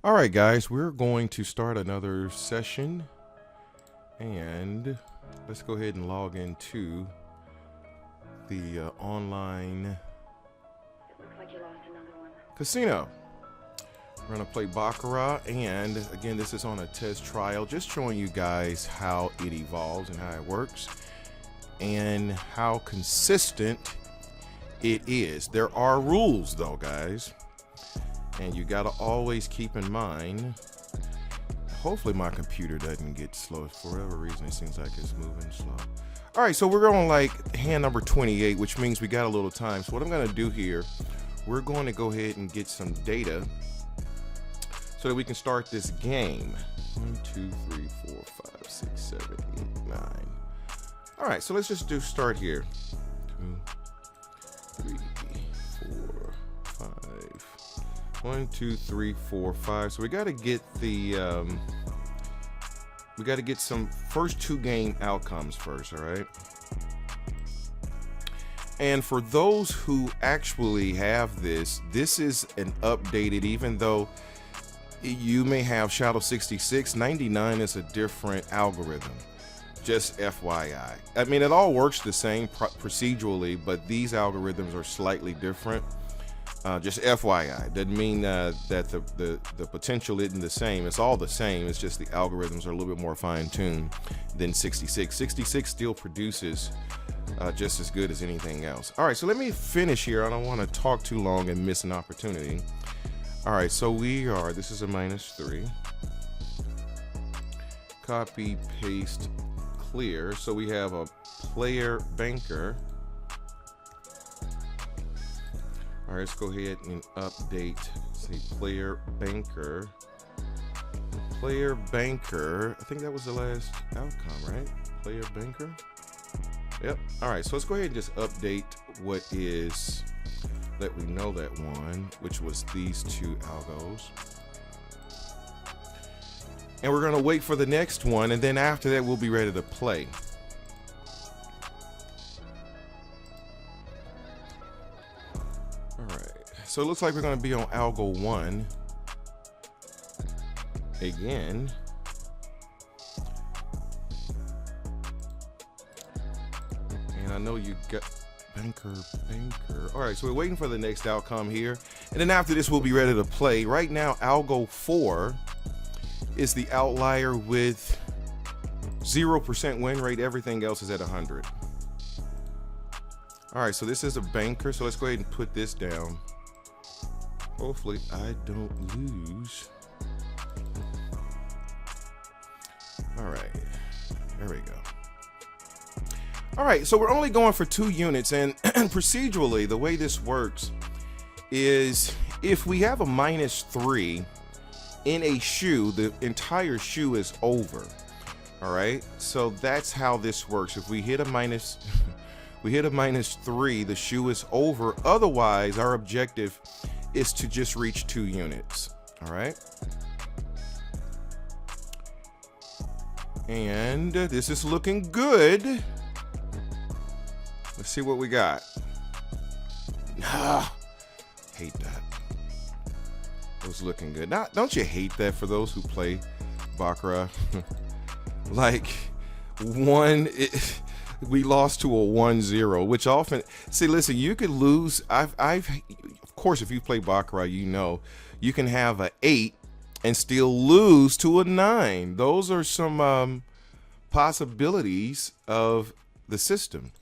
All right, guys, we're going to start another session, and let's go ahead and log into the online Looks like you lost another one. casino. We're going to play Baccarat, and again, this is on a test trial, just showing you guys how it evolves and how it works and how consistent it is. There are rules, though, guys. And you got to always keep in mind, hopefully my computer doesn't get slow. For whatever reason, it seems like it's moving slow. All right, so we're on like hand number 28, which means we got a little time. So what I'm going to do here, we're going to go ahead and get some data so that we can start this game. 1, 2, 3, 4, 5, 6, 7, 8, 9. All right, so let's just start here. 2, 3, 4, 5. 1, 2, 3, 4, 5. So we got to get the we got to get some first two game outcomes first. All right. And for those who actually have this is an updated, even though you may have Shadow 66, 99 is a different algorithm. Just FYI. I mean, it all works the same procedurally, but these algorithms are slightly different. Just FYI, doesn't mean that the potential isn't the same. It's all the same. It's just the algorithms are a little bit more fine-tuned than 66. 66 still produces just as good as anything else. All right, so let me finish here. I don't want to talk too long and miss an opportunity. All right, so this is a -3. Copy, paste, clear. So we have a player banker. All right, let's go ahead and update, say player banker. Player banker, I think that was the last outcome, right? Player banker. Yep. All right, so let's go ahead and just update what is, let we know that one, which was these two algos. And we're gonna wait for the next one, and then after that, we'll be ready to play. So it looks like we're going to be on algo 1 again. And I know you got banker. All right, so we're waiting for the next outcome here. And then after this, we'll be ready to play. Right now, algo 4 is the outlier with 0% win rate. Everything else is at 100. All right, so this is a banker. So let's go ahead and put this down. Hopefully I don't lose. All right, there we go. All right, so we're only going for 2 units, and procedurally, the way this works is if we have a -3 in a shoe, the entire shoe is over. All right, so that's how this works. If we hit a -3, the shoe is over. Otherwise, our objective is to just reach 2 units. All right. And this is looking good. Let's see what we got. Hate that. It was looking good. Now, don't you hate that for those who play Baccarat? Like we lost to a 1-0, which often, see, listen, you could lose. Of course, if you play Baccarat, you know you can have an 8 and still lose to a 9. Those are some possibilities of the system.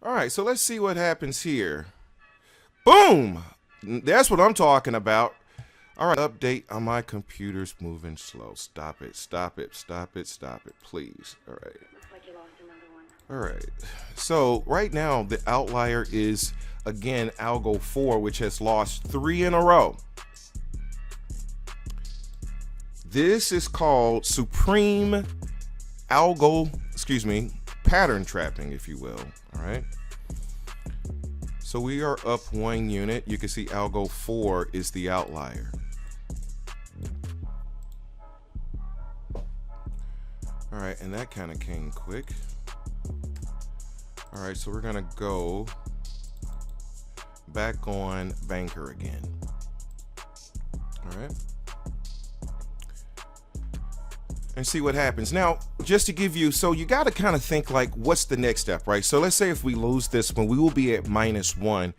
All right, so let's see what happens here. Boom! That's what I'm talking about. All right, update on my computer's moving slow. Stop it, please. All right. Looks like you lost another one. All right, so right now the outlier is, again, algo 4, which has lost 3 in a row. This is called supreme pattern trapping, if you will. All right. So we are up 1 unit. You can see algo 4 is the outlier. All right, and that kind of came quick. All right, so we're gonna go back on Banker again. All right. And see what happens. Now, just to give you, so you got to kind of think like, what's the next step, right? So let's say if we lose this one, we will be at -1.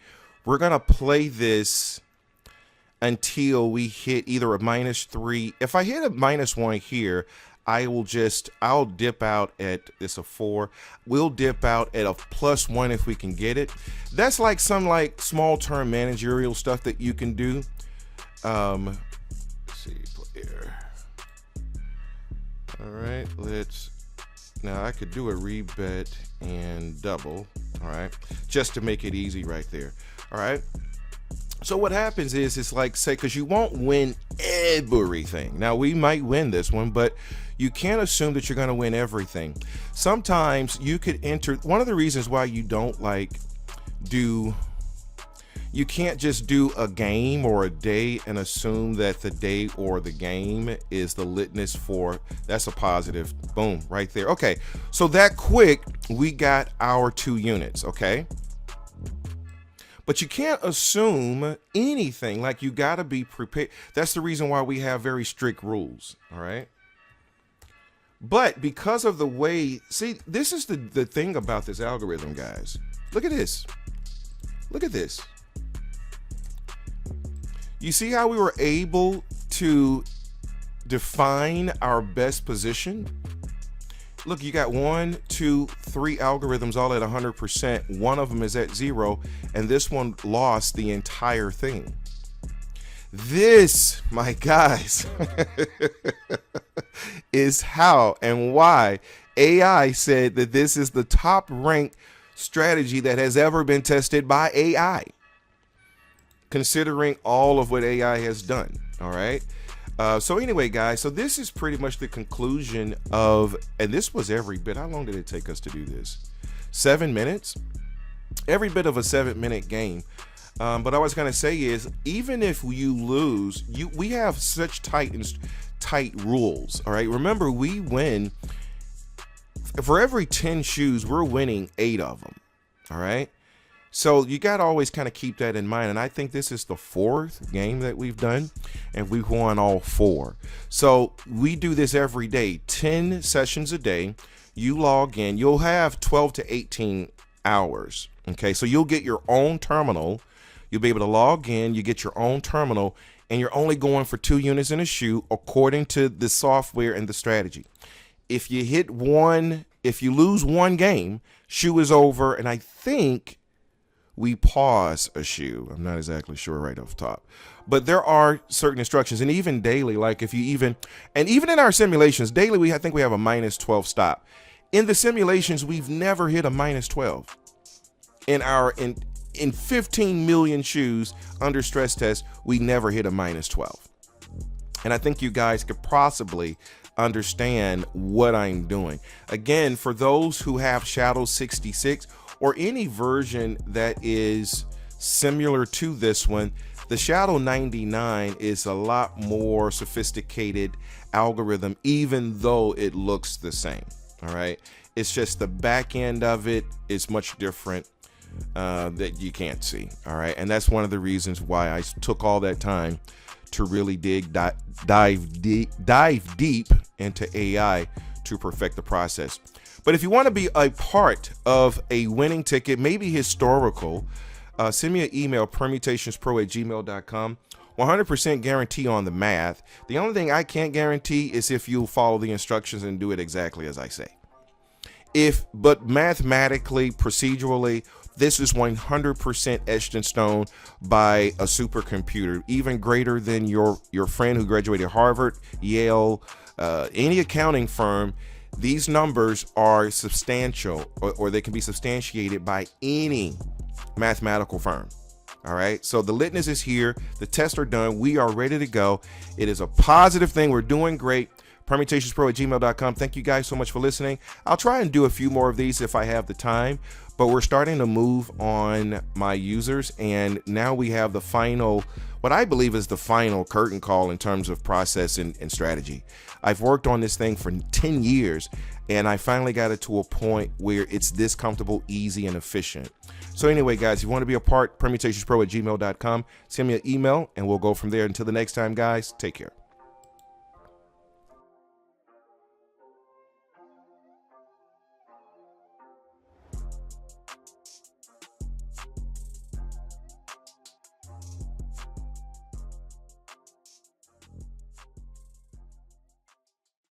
We're going to play this until we hit either a -3. If I hit a -1 here, I'll dip out at, it's a 4. We'll dip out at a +1 if we can get it. That's like some like small term managerial stuff that you can do. Let's see, player. All right, now I could do a rebet and double, all right, just to make it easy right there. All right. So what happens is, it's like, say, because you won't win everything. Now, we might win this one, but you can't assume that you're going to win everything. Sometimes you could enter, one of the reasons why you don't you can't just do a game or a day and assume that the day or the game is the litmus for, that's a positive, boom, right there. Okay, so that quick, we got our 2 units, okay? But you can't assume anything, like you gotta be prepared. That's the reason why we have very strict rules, all right? But because of the way, see, this is the thing about this algorithm, guys. Look at this. Look at this. You see how we were able to define our best position? Look, you got 1, 2, 3 algorithms all at 100%. One of them is at 0, and this one lost the entire thing. This, my guys, is how and why AI said that this is the top ranked strategy that has ever been tested by AI, considering all of what AI has done. All right. So anyway, guys, so this is pretty much the conclusion of, and this was every bit. How long did it take us to do this? 7 minutes? Every bit of a 7-minute game. But I was going to say is, even if you lose, we have such tight rules. All right. Remember, we win for every 10 shoes, we're winning 8 of them. All right. So you got to always kind of keep that in mind. And I think this is the 4th game that we've done, and we've won all 4. So we do this every day, 10 sessions a day. You log in, you'll have 12 to 18 hours. Okay. So you'll get your own terminal. You'll be able to log in, you get your own terminal, and you're only going for 2 units in a shoe according to the software and the strategy. If you lose one game, shoe is over. And I think we pause a shoe. I'm not exactly sure right off the top, but there are certain instructions, and even daily, like if you even in our simulations daily, I think we have a -12 stop. In the simulations, we've never hit a -12 in 15 million shoes under stress test. We never hit a -12. And I think you guys could possibly understand what I'm doing. Again, for those who have Shadow 66 or any version that is similar to this one, the Shadow 99 is a lot more sophisticated algorithm, even though it looks the same. All right. It's just the back end of it is much different that you can't see. All right. And that's one of the reasons why I took all that time to really dive deep into AI to perfect the process. But if you want to be a part of a winning ticket, maybe historical, send me an email, permutationspro@gmail.com. 100% guarantee on the math. The only thing I can't guarantee is if you'll follow the instructions and do it exactly as I say. But mathematically, procedurally, this is 100% etched in stone by a supercomputer, even greater than your friend who graduated Harvard, Yale, any accounting firm. These numbers are substantial, or they can be substantiated by any mathematical firm. All right. So the litmus is here. The tests are done. We are ready to go. It is a positive thing. We're doing great. Permutationspro@gmail.com. Thank you guys so much for listening. I'll try and do a few more of these if I have the time, but we're starting to move on my users. And now we have the final, what I believe is the final curtain call in terms of process and strategy. I've worked on this thing for 10 years, and I finally got it to a point where it's this comfortable, easy, and efficient. So anyway, guys, if you want to be a part, permutationspro@gmail.com. Send me an email, and we'll go from there. Until the next time, guys, take care.